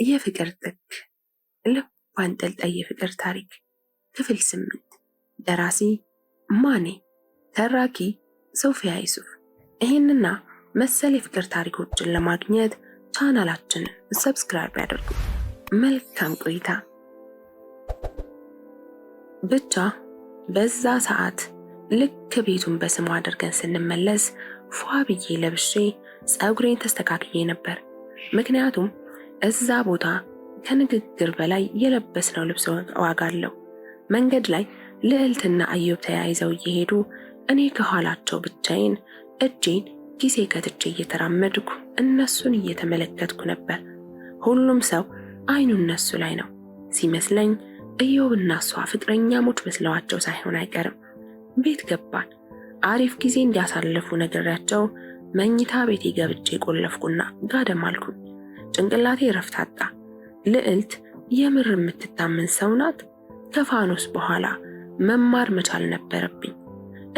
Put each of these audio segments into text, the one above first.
የፍቅር ጥግ ልብ አንጠልጣይ የፍቅር ታሪክ ክፍል 8 ደራሲ ማኔ ተራኪ ሶፊያ ዩሱፍ። ይህንና መሰል የፍቅር ታሪኮችን ለማግኘት ቻናላችንን ሰብስክራይብ ያድርጉ። መልካም ቆይታ። ብቻ በዛ ሰዓት ልክ ቤቱን በስሙ አድርገን ስንመለስ ፏ ብዬ ለብሼ ፀጉሬን ተስተካክዬ ነበር። ምክንያቱም እዛ ቦታ ከንግግር በላይ የለበስነው ልብስ ዋጋ አለው። መንገድ ላይ ልዕልትና አዮብ ተያይዘው እየሄዱ እኔ ከኋላቸው ብቻዬን እጄን ኪሴ ከትቼ እየተራመድኩ እነሱን እየተመለከትኩ ነበር። ሁሉም ሰው አይኑ እነሱ ላይ ነው ሲመስለኝ። እዮብና እሷ ፍቅረኛሞች መስለዋቸው ሳይሆን አይቀርም። ቤት ገባን። አሪፍ ጊዜ እንዲያሳልፉ ነግሬያቸው መኝታ ቤቴ ገብቼ ቆለፍኩና ጋደም አልኩኝ። ጭንቅላቴ ረፍት አጣ። ልዕልት የምር የምትታመን ሰው ናት። ከፋኖስ በኋላ መማር መቻል ነበረብኝ።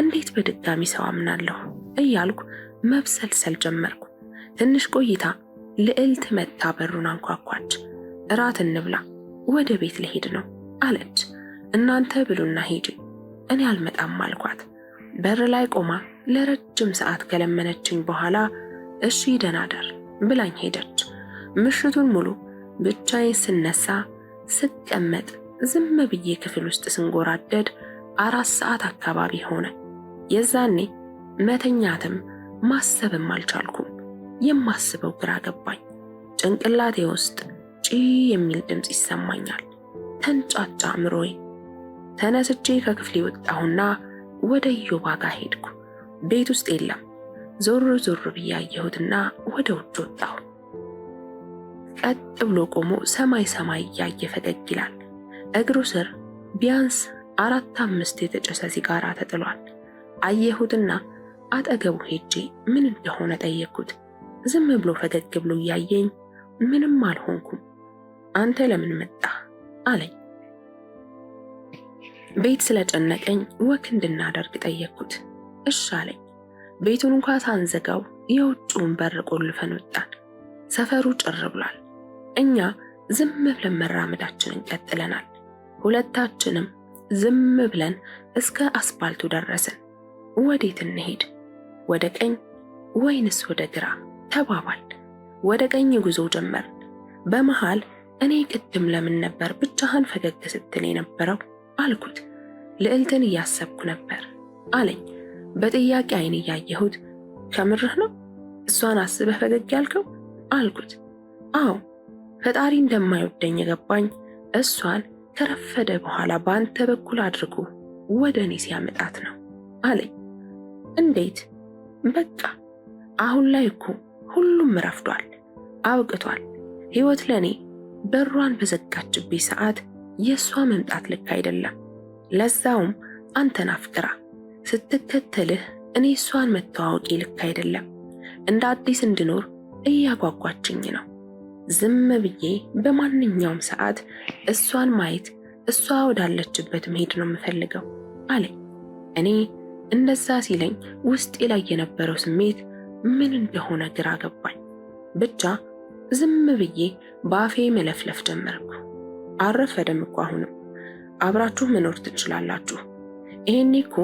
እንዴት በድጋሚ ሰው አምናለሁ እያልኩ መብሰልሰል ጀመርኩ። ትንሽ ቆይታ ልዕልት መጣ በሩን አንኳኳች። እራት እንብላ፣ ወደ ቤት ልሄድ ነው አለች። እናንተ ብሉና ሂጂ፣ እኔ አልመጣም አልኳት። በር ላይ ቆማ ለረጅም ሰዓት ከለመነችኝ በኋላ እሺ ደህና ደር ብላኝ ሄደች። ምሽቱን ሙሉ ብቻዬን ስነሳ ስቀመጥ ዝም ብዬ ክፍል ውስጥ ስንጎራደድ 4 ሰዓት አካባቢ ሆነ። የዛኔ መተኛትም ማሰብም አልቻልኩም። የማስበው ግራ ገባኝ። ጭንቅላቴ ውስጥ ጪ የሚል ድምፅ ይሰማኛል። ተንጫጫ አእምሮዬ። ተነስቼ ከክፍሌ ወጣሁና ወደ ኢዮባ ጋር ሄድኩ። ቤት ውስጥ የለም። ዞር ዞር ብዬ አየሁትና ወደ ውጭ ወጣሁ። ቀጥ ብሎ ቆሞ ሰማይ እያየ ፈገግ ይላል። እግሩ ስር ቢያንስ 4-5 የተጨሰ ሲጋራ ተጥሏል። አየሁትና አጠገቡ ሄጄ ምን እንደሆነ ጠየቅኩት። ዝም ብሎ ፈገግ ብሎ እያየኝ ምንም አልሆንኩም። አንተ ለምን መጣህ አለኝ። ቤት ስለጨነቀኝ ወክ እንድናደርግ ጠየቅኩት። እሺ አለኝ። ቤቱን እንኳን ሳንዘጋው የውጭውን በር ቆልፈን ወጣን። ሰፈሩ ጭር ብሏል። እኛ ዝም ብለን መራመዳችንን ቀጥለናል። ሁለታችንም ዝም ብለን እስከ አስፓልቱ ደረስን። ወዴት እንሄድ? ወደ ቀኝ ወይንስ ወደ ግራ ተባባል። ወደ ቀኝ ጉዞ ጀመርን። በመሃል እኔ ቅድም ለምን ነበር ብቻህን ፈገግ ስትል የነበረው አልኩት። ልዕልትን እያሰብኩ ነበር አለኝ። በጥያቄ አይን እያየሁት ከምርህ ነው እሷን አስበህ ፈገግ ያልከው አልኩት። አዎ ፈጣሪ እንደማይወደኝ የገባኝ እሷን ከረፈደ በኋላ በአንተ በኩል አድርጎ ወደ እኔ ሲያመጣት ነው አለኝ። እንዴት? በቃ አሁን ላይ እኮ ሁሉም ረፍዷል፣ አብቅቷል። ህይወት ለኔ በሯን በዘጋችብኝ ሰዓት የእሷ መምጣት ልክ አይደለም። ለዛውም አንተን አፍቅራ ስትከተልህ እኔ እሷን መተዋወቂ ልክ አይደለም። እንደ አዲስ እንድኖር እያጓጓችኝ ነው። ዝም ብዬ በማንኛውም ሰዓት እሷን ማየት፣ እሷ ወዳለችበት መሄድ ነው የምፈልገው አለኝ። እኔ እንደዛ ሲለኝ ውስጤ ላይ የነበረው ስሜት ምን እንደሆነ ግራ ገባኝ። ብቻ ዝም ብዬ በአፌ መለፍለፍ ጀመርኩ። አረፈደም እኮ አሁንም አብራችሁ መኖር ትችላላችሁ። ይሄኔ እኮ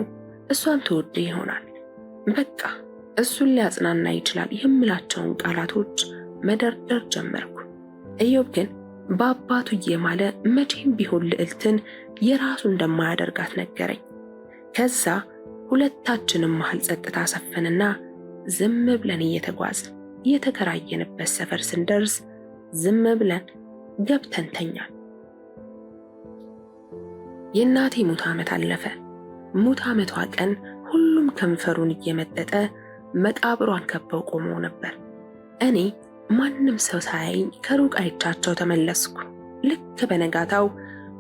እሷን ተወደ ይሆናል። በቃ እሱን ሊያጽናና ይችላል የምላቸውን ቃላቶች መደርደር ጀመርኩ። ኢዮብ ግን በአባቱ እየማለ መቼም ቢሆን ልዕልትን የራሱ እንደማያደርጋት ነገረኝ። ከዛ ሁለታችንም መሃል ጸጥታ ሰፈንና ዝም ብለን እየተጓዝን የተከራየንበት ሰፈር ስንደርስ ዝም ብለን ገብተን ተኛን። የእናቴ ሙት ዓመት አለፈ። ሙት ዓመቷ ቀን ሁሉም ከንፈሩን እየመጠጠ መቃብሯን ከበው ቆመው ነበር። እኔ ማንም ሰው ሳያይኝ ከሩቅ አይቻቸው ተመለስኩ። ልክ በነጋታው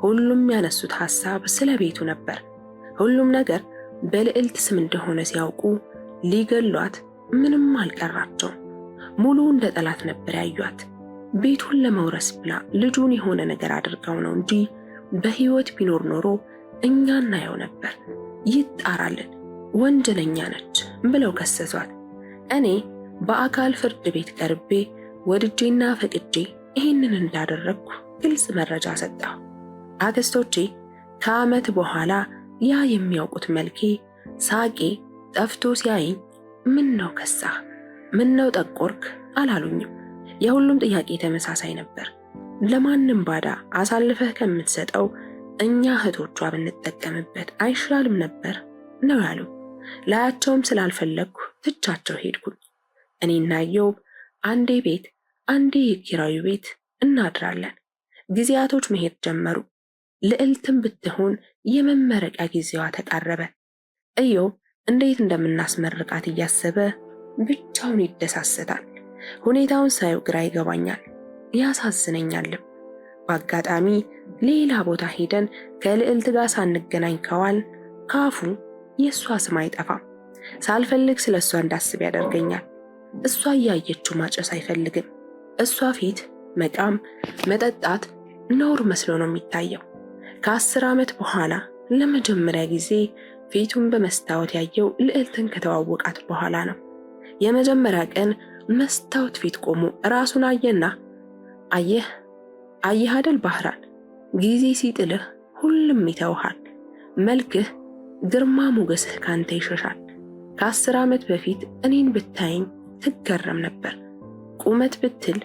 ሁሉም ያነሱት ሐሳብ ስለ ቤቱ ነበር። ሁሉም ነገር በልዕልት ስም እንደሆነ ሲያውቁ ሊገሏት ምንም አልቀራቸውም። ሙሉ እንደ ጠላት ነበር ያዩት። ቤቱን ለመውረስ ብላ ልጁን የሆነ ነገር አድርገው ነው እንጂ በህይወት ቢኖር ኖሮ እኛ እናየው ነበር። ይጣራልን፣ ወንጀለኛ ነች ብለው ከሰሷት። እኔ በአካል ፍርድ ቤት ቀርቤ ወድጄና ፈቅጄ ይህንን እንዳደረግኩ ግልጽ መረጃ ሰጠሁ። አክስቶቼ ከዓመት በኋላ ያ የሚያውቁት መልኬ፣ ሳቄ ጠፍቶ ሲያይኝ ምን ነው ከሳህ፣ ምን ነው ጠቆርክ አላሉኝም። የሁሉም ጥያቄ ተመሳሳይ ነበር። ለማንም ባዳ አሳልፈህ ከምትሰጠው እኛ እህቶቿ ብንጠቀምበት አይሻልም ነበር ነው ያሉ። ላያቸውም ስላልፈለግኩ ትቻቸው ሄድኩኝ። እኔና ኢዮብ አንዴ ቤት አንዴ የኪራዩ ቤት እናድራለን። ጊዜያቶች መሄድ ጀመሩ። ልዕልትም ብትሆን የመመረቂያ ጊዜዋ ተቃረበ። ኢዮብ እንዴት እንደምናስመርቃት እያሰበ ብቻውን ይደሳሰታል። ሁኔታውን ሳየው ግራ ይገባኛል፣ ያሳዝነኛልም። በአጋጣሚ ሌላ ቦታ ሄደን ከልዕልት ጋር ሳንገናኝ ከዋል ካፉ የእሷ ስም አይጠፋም። ሳልፈልግ ስለ እሷ እንዳስብ ያደርገኛል። እሷ እያየችው ማጨስ አይፈልግም። እሷ ፊት መቃም መጠጣት ነውር መስሎ ነው የሚታየው። ከ10 ዓመት በኋላ ለመጀመሪያ ጊዜ ፊቱን በመስታወት ያየው ልዕልትን ከተዋወቃት በኋላ ነው። የመጀመሪያ ቀን መስታወት ፊት ቆሞ ራሱን አየና አየህ አይደል ባህራን፣ ጊዜ ሲጥልህ ሁሉም ይተውሃል። መልክህ፣ ግርማ ሞገስህ ካንተ ይሸሻል። ከ10 ዓመት በፊት እኔን ብታይኝ ትገረም ነበር። ቁመት ብትል፣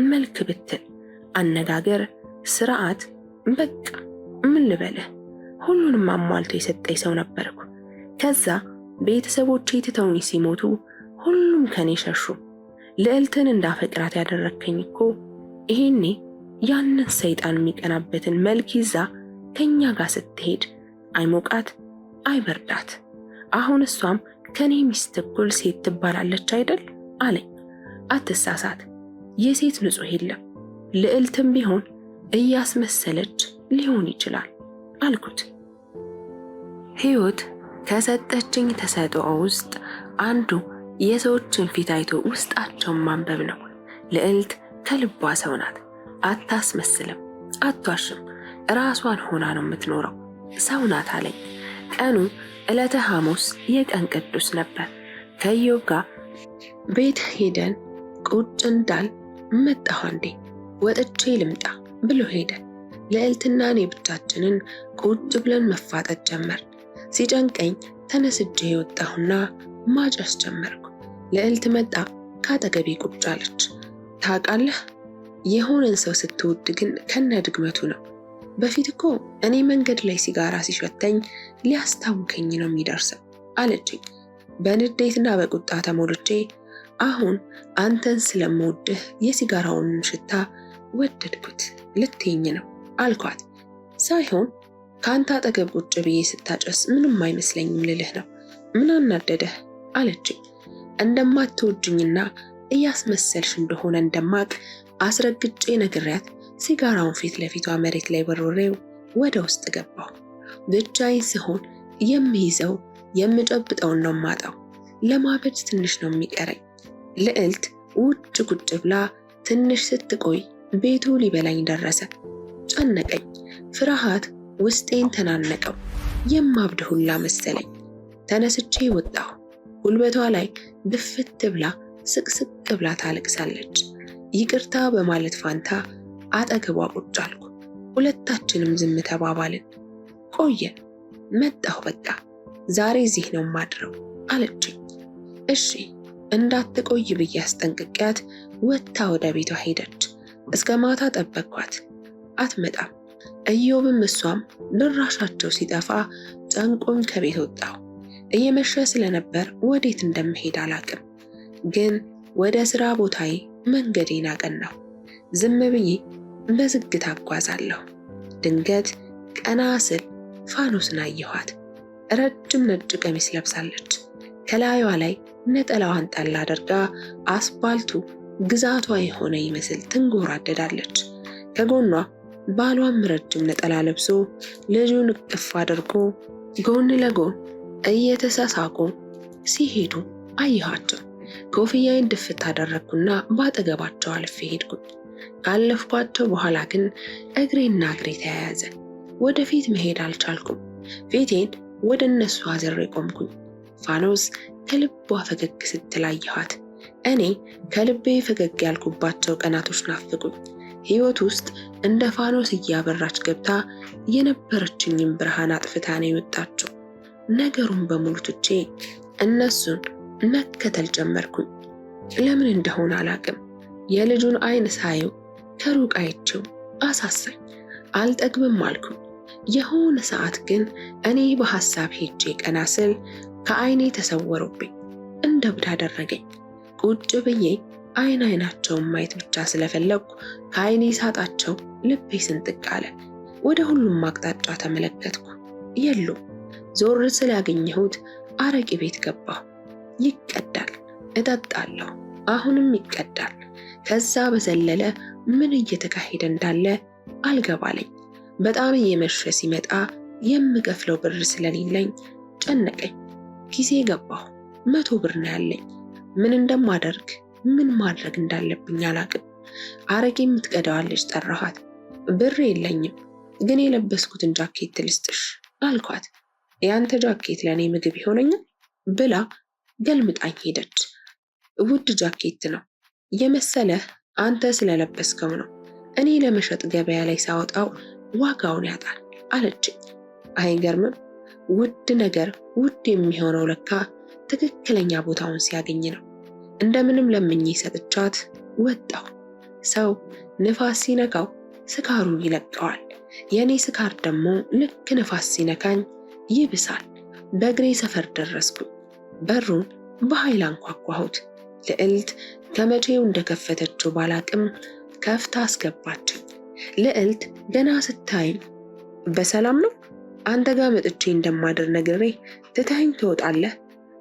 መልክ ብትል፣ አነጋገር፣ ስርዓት፣ በቃ ምን ልበልህ ሁሉንም አሟልቶ የሰጠኝ ሰው ነበርኩ። ከዛ ቤተሰቦቼ ትተውኝ ሲሞቱ ሁሉም ከኔ ሸሹ። ልዕልትን እንዳፈቅራት ያደረከኝ እኮ ይሄኔ ያንን ሰይጣን የሚቀናበትን መልክ ይዛ ከኛ ጋር ስትሄድ አይሞቃት አይበርዳት። አሁን እሷም ከኔ ሚስት እኩል ሴት ትባላለች አይደል አለኝ። አትሳሳት፣ የሴት ንጹሕ የለም። ልዕልትም ቢሆን እያስመሰለች ሊሆን ይችላል አልኩት። ሕይወት ከሰጠችኝ ተሰጥኦ ውስጥ አንዱ የሰዎችን ፊት አይቶ ውስጣቸውን ማንበብ ነው። ልዕልት ከልቧ ሰው ናት። አታስመስልም፣ አትዋሽም። ራሷን ሆና ነው የምትኖረው። ሰው ናት አለኝ። ቀኑ ዕለተ ሐሙስ የቀን ቅዱስ ነበር። ከኢዮብ ጋር ቤት ሄደን ቁጭ እንዳል መጣሁ። አንዴ ወጥቼ ልምጣ ብሎ ሄደ። ልዕልትና እኔ ብቻችንን ቁጭ ብለን መፋጠጥ ጀመር። ሲጨንቀኝ ተነስቼ የወጣሁና ማጨስ ጀመርኩ። ልዕልት መጣ፣ ካጠገቤ ቁጭ አለች። ታውቃለህ፣ የሆነን ሰው ስትወድ ግን ከነ ድግመቱ ነው። በፊት እኮ እኔ መንገድ ላይ ሲጋራ ሲሸተኝ ሊያስታውከኝ ነው የሚደርሰው አለችኝ። በንዴትና በቁጣ ተሞልቼ አሁን አንተን ስለምወድህ የሲጋራውን ሽታ ወደድኩት ልትይኝ ነው አልኳት። ሳይሆን ከአንተ አጠገብ ቁጭ ብዬ ስታጨስ ምንም አይመስለኝም ልልህ ነው። ምን አናደደህ አለችኝ። እንደማትወድኝና እያስመሰልሽ እንደሆነ እንደማቅ አስረግጬ ነግሬያት ሲጋራውን ፊት ለፊቷ መሬት ላይ ወርውሬው ወደ ውስጥ ገባሁ። ብቻዬን ስሆን የሚይዘው የምጨብጠውን ነው ማጣው። ለማበድ ትንሽ ነው የሚቀረኝ። ልዕልት ውጭ ቁጭ ብላ ትንሽ ስትቆይ ቤቱ ሊበላኝ ደረሰ። ጨነቀኝ። ፍርሃት ውስጤን ተናነቀው። የማብድ ሁላ መሰለኝ። ተነስቼ ወጣሁ። ጉልበቷ ላይ ድፍት ብላ ስቅስቅ ብላ ታለቅሳለች። ይቅርታ በማለት ፋንታ አጠገቧ ቁጭ አልኩ። ሁለታችንም ዝም ተባባልን። ቆየን። መጣሁ፣ በቃ ዛሬ እዚህ ነው ማድረው አለችኝ። እሺ እንዳትቆይ ብዬ አስጠንቅቂያት ወጥታ ወደ ቤቷ ሄደች። እስከ ማታ ጠበቅኳት፣ አትመጣም። ኢዮብም እሷም ድራሻቸው ሲጠፋ ጨንቆኝ ከቤት ወጣሁ። እየመሸ ስለነበር ወዴት እንደምሄድ አላቅም፣ ግን ወደ ስራ ቦታዬ መንገዴን አቀናሁ። ዝም ብዬ በዝግታ አጓዛለሁ። ድንገት ቀና ስል ፋኖስን አየኋት። ረጅም ነጭ ቀሚስ ለብሳለች። ከላዩዋ ላይ ነጠላዋን ጣል አድርጋ አስፓልቱ ግዛቷ የሆነ ይመስል ትንጎራደዳለች። ከጎኗ ባሏም ረጅም ነጠላ ለብሶ ልጁን እቅፍ አድርጎ ጎን ለጎን እየተሳሳቁ ሲሄዱ አየኋቸው። ኮፍያዬን ድፍት አደረግኩና ባጠገባቸው አልፌ ሄድኩኝ። ካለፍኳቸው በኋላ ግን እግሬና እግሬ ተያያዘ። ወደፊት መሄድ አልቻልኩም። ፊቴን ወደ እነሱ አዝሬ ቆምኩኝ። ፋኖስ ከልቧ ፈገግ ስትል አየኋት። እኔ ከልቤ ፈገግ ያልኩባቸው ቀናቶች ናፍቁኝ። ህይወት ውስጥ እንደ ፋኖስ እያበራች ገብታ የነበረችኝን ብርሃን አጥፍታ ነው የወጣችው። ነገሩን በሙሉ ትቼ እነሱን መከተል ጀመርኩኝ። ለምን እንደሆነ አላቅም። የልጁን አይን ሳየው ከሩቅ አይቼው አሳሳኝ። አልጠግብም አልኩኝ። የሆነ ሰዓት ግን እኔ በሐሳብ ሄጄ ቀና ስል ከአይኔ ተሰወሩብኝ። እንደ እብድ አደረገኝ። ቁጭ ብዬ አይናቸውን ማየት ብቻ ስለፈለግኩ ከአይኔ ሳጣቸው ልቤ ስንጥቅ አለ። ወደ ሁሉም አቅጣጫ ተመለከትኩ። የሉም። ዞር ስላገኘሁት አረቂ ቤት ገባሁ። ይቀዳል፣ እጠጣለሁ፣ አሁንም ይቀዳል። ከዛ በዘለለ ምን እየተካሄደ እንዳለ አልገባለኝ። በጣም እየመሸ ሲመጣ የምከፍለው ብር ስለሌለኝ ጨነቀኝ። ኪሴ ገባሁ። 100 ብር ነው ያለኝ። ምን እንደማደርግ ምን ማድረግ እንዳለብኝ አላቅም። አረቄ የምትቀዳዋን ልጅ ጠራኋት። ብር የለኝም ግን የለበስኩትን ጃኬት ልስጥሽ አልኳት። ያንተ ጃኬት ለእኔ ምግብ ይሆነኛል ብላ ገልምጣኝ ሄደች። ውድ ጃኬት ነው የመሰለህ አንተ ስለለበስከው ነው። እኔ ለመሸጥ ገበያ ላይ ሳወጣው ዋጋውን ያጣል አለችኝ። አይገርምም? ውድ ነገር ውድ የሚሆነው ለካ ትክክለኛ ቦታውን ሲያገኝ ነው። እንደምንም ለምኜ ሰጥቻት ወጣሁ። ሰው ንፋስ ሲነካው ስካሩ ይለቀዋል። የኔ ስካር ደግሞ ልክ ንፋስ ሲነካኝ ይብሳል። በእግሬ ሰፈር ደረስኩ። በሩን በኃይል አንኳኳሁት። ልዕልት ከመቼው እንደከፈተችው ባላቅም ከፍታ አስገባችኝ። ልዕልት ገና ስታይኝ በሰላም ነው? አንተ ጋር መጥቼ እንደማደር ነግሬ ትተኸኝ ትወጣለህ?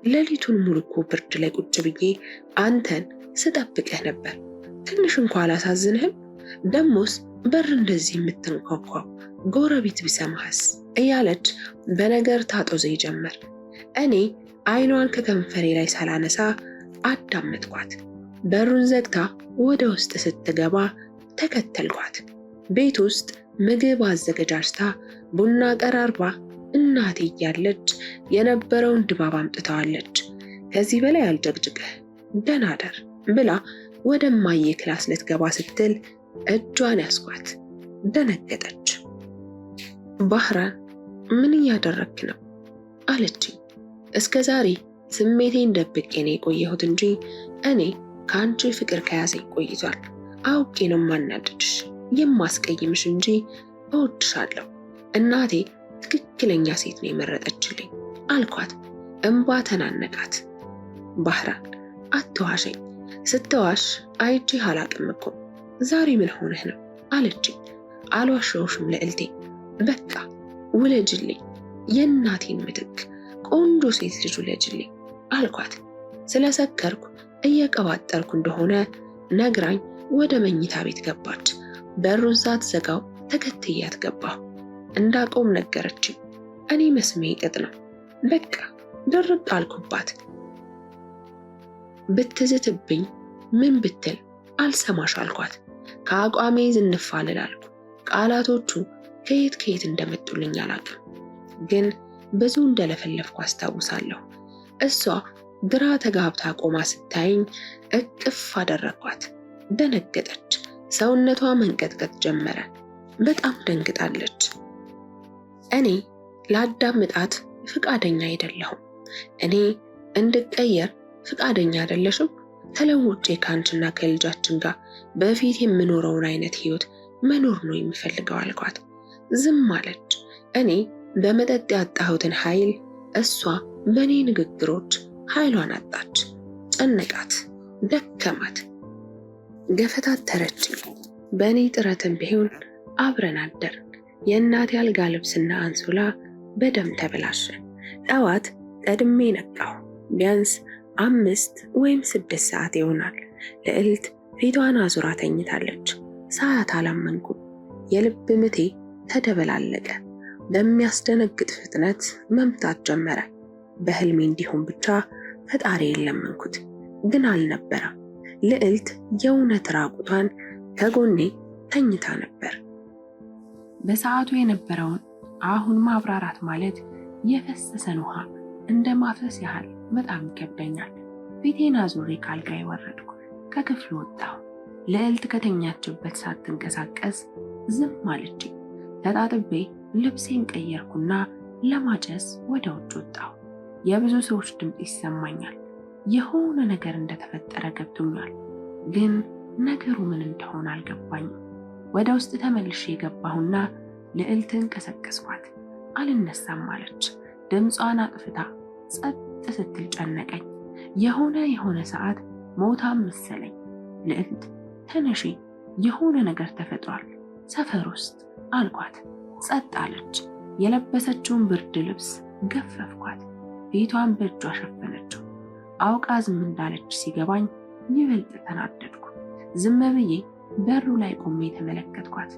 ሌሊቱን ሙሉ እኮ ብርድ ላይ ቁጭ ብዬ አንተን ስጠብቅህ ነበር። ትንሽ እንኳን አላሳዝንህም? ደሞስ በር እንደዚህ የምትንኳኳው ጎረቤት ቢሰማህስ? እያለች በነገር ታጦዘኝ ጀመር። እኔ አይኗን ከከንፈሬ ላይ ሳላነሳ አዳመጥኳት። በሩን ዘግታ ወደ ውስጥ ስትገባ ተከተልኳት። ቤት ውስጥ ምግብ አዘገጃጅታ ቡና ቀራርባ እናቴ እያለች የነበረውን ድባብ አምጥተዋለች። ከዚህ በላይ አልጨቅጭቅህ ደህና ደር ብላ ወደ እማዬ ክላስ ልትገባ ስትል እጇን ያስኳት። ደነገጠች። ባህራን ምን እያደረግክ ነው አለችኝ። እስከ ዛሬ ስሜቴን ደብቄ ነው የቆየሁት እንጂ እኔ ከአንቺ ፍቅር ከያዘኝ ቆይቷል። አውቄ ነው የማናድድሽ የማስቀይምሽ እንጂ እወድሻለሁ። እናቴ ትክክለኛ ሴት ነው የመረጠችልኝ አልኳት። እንባ ተናነቃት። ባህራን አትዋሸኝ፣ ስትዋሽ አይቼህ አላቅም እኮ ዛሬ ምን ሆነህ ነው አለችኝ። አልዋሸሁሽም ልዕልቴ፣ በቃ ውለጅልኝ፣ የእናቴን ምትክ ቆንጆ ሴት ልጅ ውለጅልኝ አልኳት። ስለሰከርኩ እየቀባጠርኩ እንደሆነ ነግራኝ ወደ መኝታ ቤት ገባች። በሩን ሳትዘጋው ተከትያት ገባሁ። እንዳቆም ነገረችኝ። እኔ መስሜ ቅጥ ነው። በቃ ድርቅ አልኩባት። ብትዝትብኝ ምን ብትል አልሰማሽ አልኳት። ከአቋሜ ዝንፍ አልላልኩ። ቃላቶቹ ከየት እንደመጡልኝ አላውቅም፣ ግን ብዙ እንደለፈለፍኩ አስታውሳለሁ። እሷ ግራ ተጋብታ ቆማ ስታይኝ እቅፍ አደረኳት። ደነገጠች። ሰውነቷ መንቀጥቀጥ ጀመረ። በጣም ደንግጣለች። እኔ ላዳምጣት ፍቃደኛ አይደለሁም። እኔ እንድቀየር ፍቃደኛ አይደለሽም? ተለውጬ ከአንቺና ከልጃችን ጋር በፊት የምኖረውን አይነት ህይወት መኖር ነው የሚፈልገው አልኳት። ዝም አለች። እኔ በመጠጥ ያጣሁትን ኃይል እሷ በእኔ ንግግሮች ኃይሏን አጣች። ጨነቃት፣ ደከማት፣ ገፈታተረችኝ። በእኔ ጥረትም ቢሆን አብረን አደርን። የእናቴ አልጋ ልብስና አንሶላ በደም ተበላሸ። ጠዋት ቀድሜ ነቃሁ። ቢያንስ 5 ወይም 6 ሰዓት ይሆናል። ልዕልት ፊቷን አዙራ ተኝታለች። ሰዓት አላመንኩም። የልብ ምቴ ተደበላለቀ። በሚያስደነግጥ ፍጥነት መምታት ጀመረ። በህልሜ እንዲሆን ብቻ ፈጣሪ ለመንኩት፣ ግን አልነበረም። ልዕልት የእውነት ራቁቷን ከጎኔ ተኝታ ነበር። በሰዓቱ የነበረውን አሁን ማብራራት ማለት የፈሰሰን ውሃ እንደ ማፍሰስ ያህል በጣም ይከብደኛል። ፊቴን አዙሬ ካልጋዬ ወረድኩ። ከክፍሉ ወጣሁ። ልዕልት ከተኛችበት ሳትንቀሳቀስ ዝም አለች። ተጣጥቤ ልብሴን ቀየርኩና ለማጨስ ወደ ውጭ ወጣሁ። የብዙ ሰዎች ድምፅ ይሰማኛል። የሆነ ነገር እንደተፈጠረ ገብቶኛል፣ ግን ነገሩ ምን እንደሆነ አልገባኝም። ወደ ውስጥ ተመልሼ የገባሁና ልዕልትን ቀሰቀስኳት። አልነሳም አለች። ድምጿን አጥፍታ ጸጥ ስትል ጨነቀኝ። የሆነ ሰዓት ሞታም መሰለኝ። ልዕልት ተነሺ፣ የሆነ ነገር ተፈጥሯል ሰፈር ውስጥ አልኳት። ጸጥ አለች። የለበሰችውን ብርድ ልብስ ገፈፍኳት። ፊቷን በእጇ ሸፈነችው። አውቃ ዝም እንዳለች ሲገባኝ ይበልጥ ተናደድኩ። ዝም ብዬ በሩ ላይ ቆሜ ተመለከትኳት።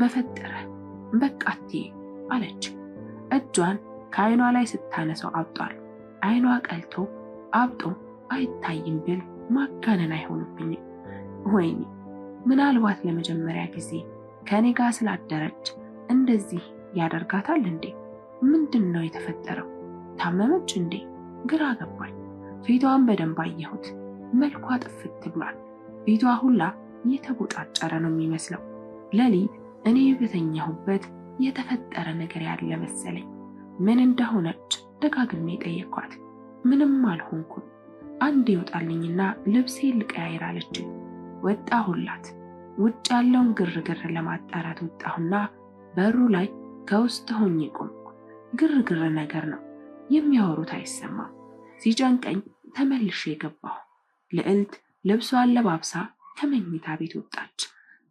በፈጠረ በቃ አትዬ አለች። እጇን ከዓይኗ ላይ ስታነሰው አብጧል። ዓይኗ ቀልቶ አብጦ አይታይም ብል ማጋነን አይሆንብኝም። ወይኔ ምናልባት ለመጀመሪያ ጊዜ ከኔ ጋር ስላደረች እንደዚህ ያደርጋታል እንዴ? ምንድን ነው የተፈጠረው? ታመመች እንዴ? ግራ ገባኝ። ፊቷን በደንብ አየሁት። መልኳ ጥፍት ብሏል። ፊቷ ሁላ የተቦጫጨረ ነው የሚመስለው። ሌሊት እኔ በተኛሁበት የተፈጠረ ነገር ያለ መሰለኝ። ምን እንደሆነች ደጋግሜ ጠየኳት። ምንም አልሆንኩም። አንድ ይወጣልኝና ልብሴን ልቀያይር አለችኝ። ወጣሁላት። ውጭ ያለውን ግርግር ለማጣራት ወጣሁና በሩ ላይ ከውስጥ ሆኜ ቆምኩ። ግርግር ነገር ነው፣ የሚያወሩት አይሰማም። ሲጨንቀኝ ተመልሼ ገባሁ። ልዕልት ልብሷን ለባብሳ ከመኝታ ቤት ወጣች።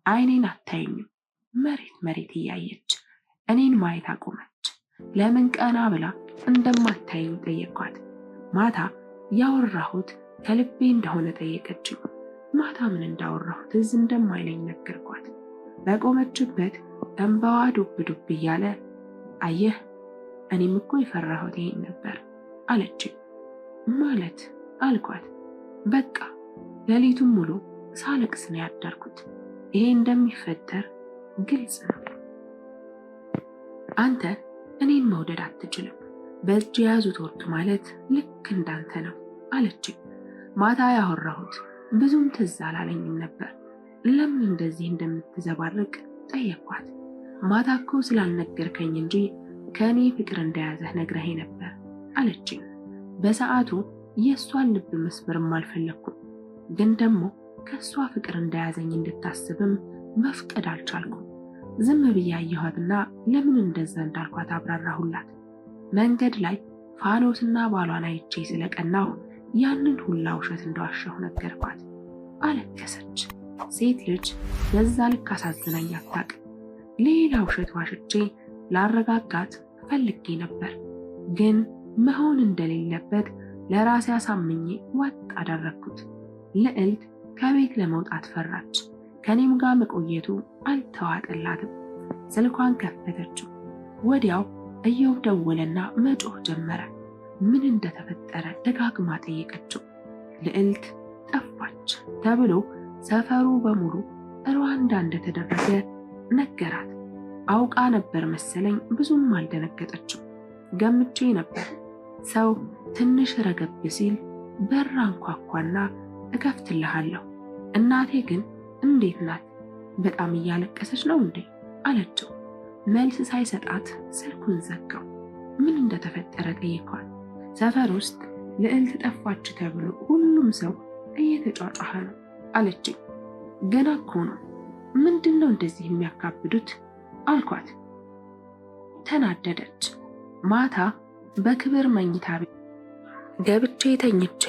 ዓይኔን አታየኝም። መሬት እያየች እኔን ማየት አቆመች። ለምን ቀና ብላ እንደማታየኝ ጠየኳት። ማታ ያወራሁት ከልቤ እንደሆነ ጠየቀችኝ። ማታ ምን እንዳወራሁት እዝ እንደማይለኝ ነገርኳት። በቆመችበት እንባዋ ዱብ ዱብ እያለ አየህ፣ እኔም እኮ የፈራሁት ይሄን ነበር አለችኝ። ማለት አልኳት። በቃ ሌሊቱን ሙሉ ሳለቅስ ነው ያደርኩት። ይሄ እንደሚፈጠር ግልጽ ነው። አንተ እኔን መውደድ አትችልም። በእጅ የያዙት ወርቅ ማለት ልክ እንዳንተ ነው አለችኝ። ማታ ያወራሁት ብዙም ትዝ አላለኝም ነበር። ለምን እንደዚህ እንደምትዘባርቅ ጠየኳት። ማታ እኮ ስላልነገርከኝ እንጂ ከእኔ ፍቅር እንደያዘህ ነግረኸኝ ነበር አለችኝ። በሰዓቱ የእሷን ልብ መስበርም አልፈለግኩም፣ ግን ደግሞ ከእሷ ፍቅር እንደያዘኝ እንድታስብም መፍቀድ አልቻልኩም። ዝም ብዬ አየኋትና ለምን እንደዛ እንዳልኳት አብራራሁላት። መንገድ ላይ ፋኖስና ባሏን አይቼ ስለቀናሁ ያንን ሁላ ውሸት እንደዋሸሁ ነገርኳት። አለቀሰች። ሴት ልጅ በዛ ልክ አሳዝናኝ አታውቅም። ሌላ ውሸት ዋሽቼ ላረጋጋት ፈልጌ ነበር፣ ግን መሆን እንደሌለበት ለራሴ አሳምኜ ዋጥ አደረግኩት። ልዕልት ከቤት ለመውጣት ፈራች። ከኔም ጋር መቆየቱ አልተዋጠላትም። ስልኳን ከፈተችው። ወዲያው እየው ደወለና መጮህ ጀመረ። ምን እንደተፈጠረ ደጋግማ ጠየቀችው። ልዕልት ጠፋች ተብሎ ሰፈሩ በሙሉ ሩዋንዳ እንደተደረገ ነገራት። አውቃ ነበር መሰለኝ። ብዙም አልደነገጠችም። ገምቼ ነበር። ሰው ትንሽ ረገብ ሲል በር አንኳኳና እከፍትልሃለሁ። እናቴ ግን እንዴት ናት? በጣም እያለቀሰች ነው እንዴ አለችው። መልስ ሳይሰጣት ስልኩን ዘጋው። ምን እንደተፈጠረ ጠየኳት። ሰፈር ውስጥ ልዕልት ጠፋች ተብሎ ሁሉም ሰው እየተጫጫኸ ነው አለችኝ። ገና እኮ ነው። ምንድን ነው እንደዚህ የሚያካብዱት አልኳት። ተናደደች። ማታ በክብር መኝታ ቤት ገብቼ ተኝቼ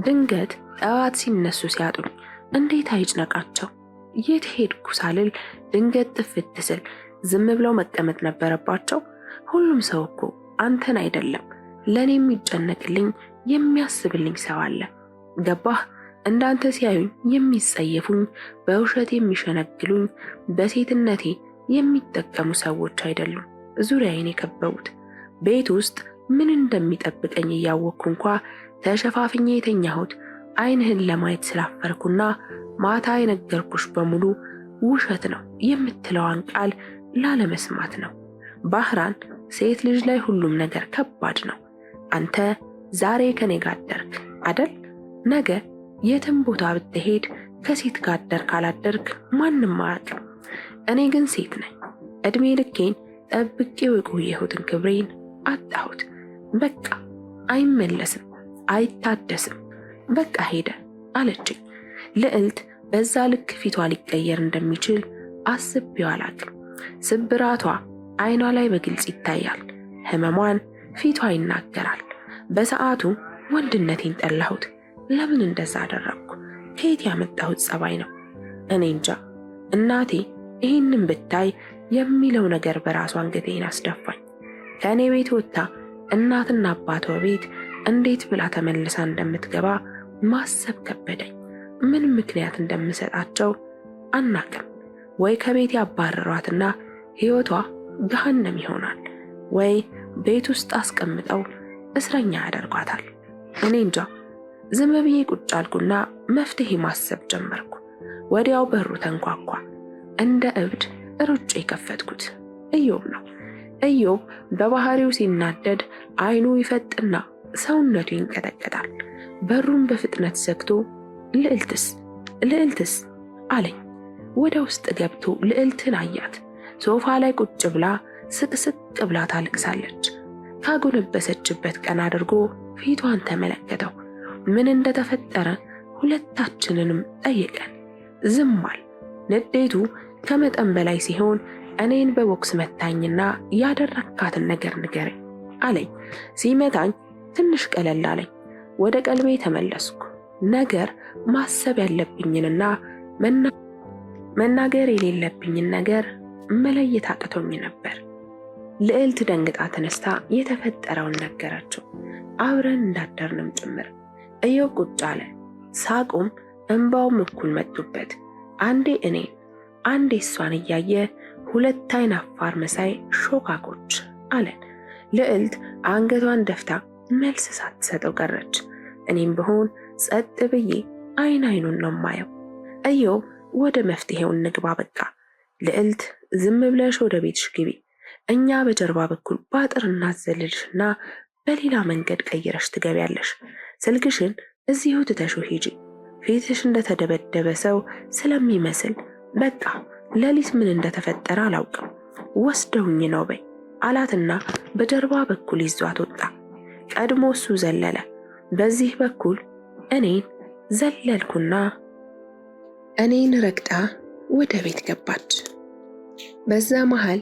ድንገት ጠዋት ሲነሱ ሲያጡኝ እንዴት አይጭነቃቸው? የት ሄድኩ ሳልል ድንገት ጥፍት ስል ዝም ብለው መቀመጥ ነበረባቸው? ሁሉም ሰው እኮ አንተን አይደለም ለኔ የሚጨነቅልኝ የሚያስብልኝ ሰው አለ። ገባህ? እንዳንተ ሲያዩኝ የሚጸየፉኝ፣ በውሸት የሚሸነግሉኝ፣ በሴትነቴ የሚጠቀሙ ሰዎች አይደሉም ዙሪያዬን የከበቡት። ቤት ውስጥ ምን እንደሚጠብቀኝ እያወቅኩ እንኳ ተሸፋፍኜ የተኛሁት ዓይንህን ለማየት ስላፈርኩና ማታ የነገርኩሽ በሙሉ ውሸት ነው የምትለዋን ቃል ላለመስማት ነው። ባህራን፣ ሴት ልጅ ላይ ሁሉም ነገር ከባድ ነው። አንተ ዛሬ ከኔ ጋር አደርክ አደል? ነገ የትም ቦታ ብትሄድ ከሴት ጋር አደርክ አላደርክ ማንም አያውቅም። እኔ ግን ሴት ነኝ። እድሜ ልኬን ጠብቄው የቆየሁትን ክብሬን አጣሁት። በቃ አይመለስም፣ አይታደስም፣ በቃ ሄደ አለችኝ። ልዕልት በዛ ልክ ፊቷ ሊቀየር እንደሚችል አስቤው አላቅም። ስብራቷ አይኗ ላይ በግልጽ ይታያል። ህመሟን ፊቷ ይናገራል። በሰዓቱ ወንድነቴን ጠላሁት። ለምን እንደዛ አደረግኩ? ከየት ያመጣሁት ጸባይ ነው? እኔ እንጃ። እናቴ ይህንን ብታይ የሚለው ነገር በራሷ አንገቴን አስደፋኝ። ከእኔ ቤት ወጥታ እናትና አባቷ ቤት እንዴት ብላ ተመልሳ እንደምትገባ ማሰብ ከበደኝ። ምን ምክንያት እንደምሰጣቸው አናቅም። ወይ ከቤት ያባረሯትና ህይወቷ ገሃነም ይሆናል፣ ወይ ቤት ውስጥ አስቀምጠው እስረኛ ያደርጓታል። እኔ እንጃ። ዝም ብዬ ቁጭ አልኩና መፍትሄ ማሰብ ጀመርኩ። ወዲያው በሩ ተንኳኳ። እንደ እብድ ሩጬ የከፈትኩት ኢዮብ ነው። ኢዮብ በባህሪው ሲናደድ አይኑ ይፈጥና ሰውነቱ ይንቀጠቀጣል። በሩን በፍጥነት ዘግቶ ልዕልትስ አለኝ። ወደ ውስጥ ገብቶ ልዕልትን አያት። ሶፋ ላይ ቁጭ ብላ ስቅስቅ ብላ ታለቅሳለች። ካጎነበሰችበት ቀን አድርጎ ፊቷን ተመለከተው። ምን እንደተፈጠረ ሁለታችንንም ጠየቀን። ዝም አል። ንዴቱ ከመጠን በላይ ሲሆን እኔን በቦክስ መታኝና ያደረካትን ነገር ንገረኝ አለኝ። ሲመታኝ ትንሽ ቀለል አለኝ። ወደ ቀልቤ ተመለስኩ። ነገር ማሰብ ያለብኝንና መናገር የሌለብኝን ነገር መለየት አቅቶኝ ነበር። ልዕልት ደንግጣ ተነስታ የተፈጠረውን ነገራቸው። አብረን እንዳደርንም ጭምር። ኢዮብ ቁጭ አለ። ሳቁም እንባውም እኩል መጡበት። አንዴ እኔን አንዴ እሷን እያየ ሁለት አይን አፋር መሳይ ሾካኮች አለን። ልዕልት አንገቷን ደፍታ መልስ ሳትሰጠው ቀረች። እኔም ብሆን ጸጥ ብዬ አይን አይኑን ነው ማየው። ኢዮብ ወደ መፍትሄው እንግባ በቃ። ልዕልት ዝም ብለሽ ወደ ቤትሽ ግቢ። እኛ በጀርባ በኩል ባጥር እናዘልልሽና በሌላ መንገድ ቀይረሽ ትገቢያለሽ። ስልክሽን እዚሁ ትተሹ ሂጂ። ፊትሽ እንደተደበደበ ሰው ስለሚመስል በቃ ሌሊት ምን እንደተፈጠረ አላውቅም፣ ወስደውኝ ነው በይ አላትና በጀርባ በኩል ይዟት ወጣ። ቀድሞ እሱ ዘለለ። በዚህ በኩል እኔን ዘለልኩና እኔን ረግጣ ወደ ቤት ገባች። በዛ መሃል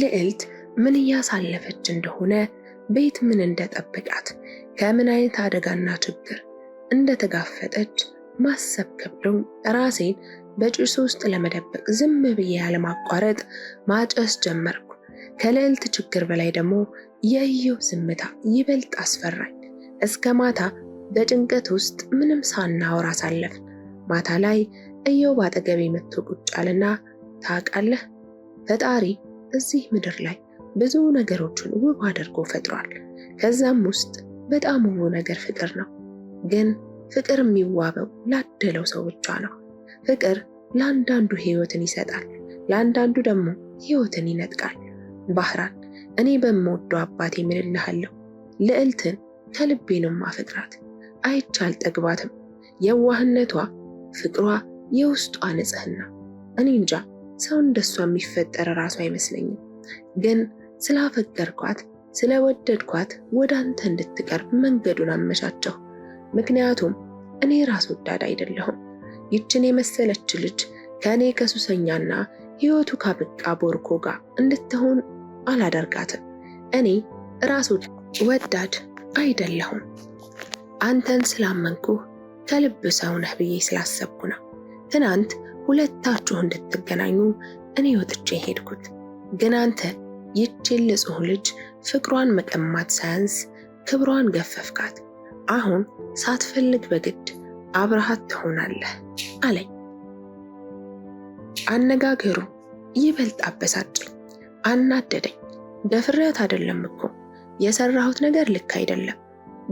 ልዕልት ምን እያሳለፈች እንደሆነ፣ ቤት ምን እንደጠበቃት፣ ከምን አይነት አደጋና ችግር እንደተጋፈጠች ማሰብ ከብዶኝ ራሴን በጭሱ ውስጥ ለመደበቅ ዝም ብዬ ያለማቋረጥ ማጨስ ጀመርኩ። ከልዕልት ችግር በላይ ደግሞ የኢዮብ ዝምታ ይበልጥ አስፈራኝ። እስከ ማታ በጭንቀት ውስጥ ምንም ሳናወራ አሳለፍን። ማታ ላይ ኢዮብ አጠገቤ መጥቶ ቁጭ አለና ታውቃለህ፣ ፈጣሪ እዚህ ምድር ላይ ብዙ ነገሮችን ውብ አድርጎ ፈጥሯል። ከዛም ውስጥ በጣም ውቡ ነገር ፍቅር ነው። ግን ፍቅር የሚዋበው ላደለው ሰው ብቻ ነው። ፍቅር ለአንዳንዱ ህይወትን ይሰጣል፣ ለአንዳንዱ ደግሞ ህይወትን ይነጥቃል። ባህራን፣ እኔ በምወደው አባቴ ምልልሃለሁ፣ ልዕልትን ከልቤ ነው ማፈቅራት። አይቻል ጠግባትም። የዋህነቷ፣ ፍቅሯ፣ የውስጧ ንጽህና። እኔ እንጃ ሰው እንደሷ የሚፈጠር ራሱ አይመስለኝም። ግን ስላፈቀርኳት ስለወደድኳት ወደ አንተ እንድትቀርብ መንገዱን አመቻቸሁ። ምክንያቱም እኔ ራስ ወዳድ አይደለሁም። ይችን የመሰለች ልጅ ከእኔ ከሱሰኛና ህይወቱ ካበቃ ቦርኮ ጋር እንድትሆን አላደርጋትም። እኔ ራስ ወዳድ አይደለሁም። አንተን ስላመንኩህ ከልብ ሰው ነህ ብዬ ስላሰብኩ ነው። ትናንት ሁለታችሁ እንድትገናኙ እኔ ወጥቼ ሄድኩት። ግን አንተ ይህችን ንጹሕ ልጅ ፍቅሯን መቀማት ሳያንስ ክብሯን ገፈፍካት። አሁን ሳትፈልግ በግድ አብረሃት ትሆናለህ አለኝ። አነጋገሩ ይበልጥ አበሳጨኝ፣ አናደደኝ። በፍርሃት አይደለም እኮ የሰራሁት ነገር ልክ አይደለም፣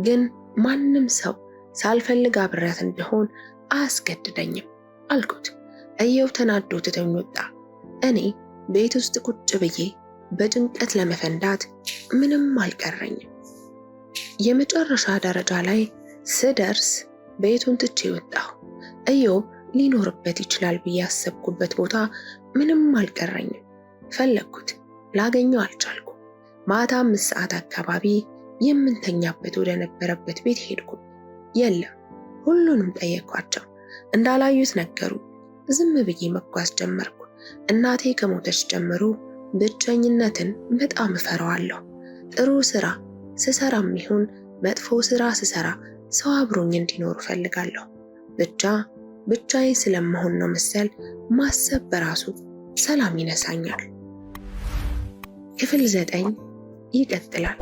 ግን ማንም ሰው ሳልፈልግ አብሬያት እንደሆን አያስገድደኝም አልኩት። ኢዮብ ተናዶ ትቶኝ ወጣ። እኔ ቤት ውስጥ ቁጭ ብዬ በጭንቀት ለመፈንዳት ምንም አልቀረኝም። የመጨረሻ ደረጃ ላይ ስደርስ ቤቱን ትቼ ወጣሁ። ኢዮብ ሊኖርበት ይችላል ብዬ ያሰብኩበት ቦታ ምንም አልቀረኝም። ፈለግኩት፣ ላገኘው አልቻልኩም። ማታ 5 ሰዓት አካባቢ የምንተኛበት ወደ ነበረበት ቤት ሄድኩ። የለም። ሁሉንም ጠየኳቸው፣ እንዳላዩት ነገሩ። ዝም ብዬ መጓዝ ጀመርኩ። እናቴ ከሞተች ጀምሮ ብቸኝነትን በጣም እፈራዋለሁ። ጥሩ ስራ ስሰራም ይሁን መጥፎ ስራ ስሰራ ሰው አብሮኝ እንዲኖር እፈልጋለሁ። ብቻዬን ስለመሆን ነው መሰል ማሰብ በራሱ ሰላም ይነሳኛል። ክፍል 9 ይቀጥላል።